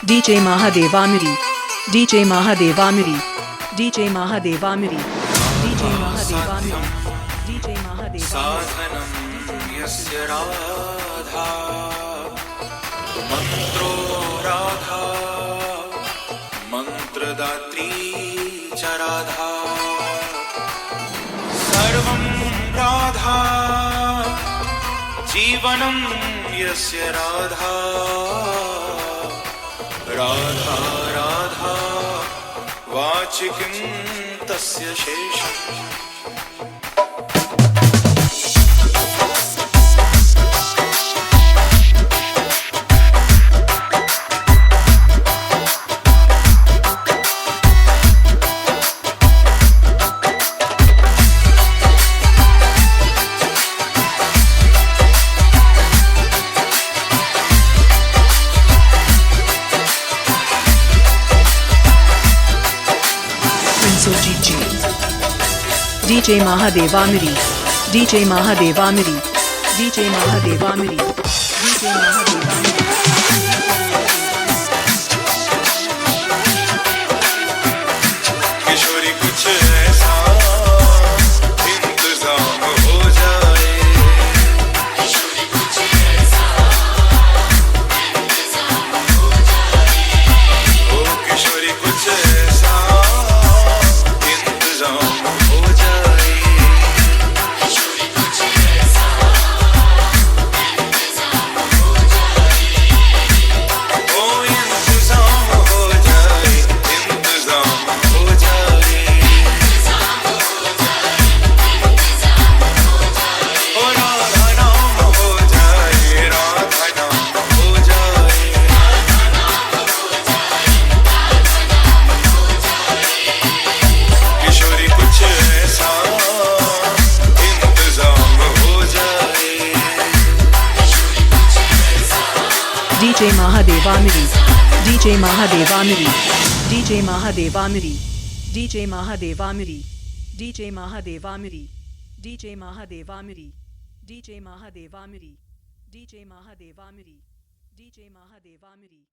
DJ Mahadevamiri, DJ Mahadevamiri, DJ Mahadevamiri, DJ Mahadevamiri, DJ Mahadevamiri. साधनं यस्य राधा मन्त्रो राधा मन्त्रदात्री च राधा सर्वं राधा जीवनं यस्य राधा राधा राधा वाचिकं तस्य शेषम् DJ Mahadevamiri, DJ Mahadevamiri, DJ Mahadevamiri, DJ Mahadevamiri. किशोरी कुछ ऐसा इंतजाम हो जाए किशोरी कुछ ऐसा इंतजाम हो जाए ओ किशोरी कुछ ऐसा इंतजाम हो जाए किशोरी कुछ ऐसा इंतजाम हो जाए ओ इंतजाम हो जाए इंतजाम हो जाए ओ राधा नाम हो जाए राधा नाम हो जाए किशोरी कुछ ऐसा इंतजाम हो जाए DJ Mahadevamiri, DJ Mahadevamiri, DJ Mahadevamiri, DJ Mahadevamiri, DJ Mahadevamiri, DJ Mahadevamiri, DJ Mahadevamiri, DJ Mahadevamiri, DJ Mahadevamiri.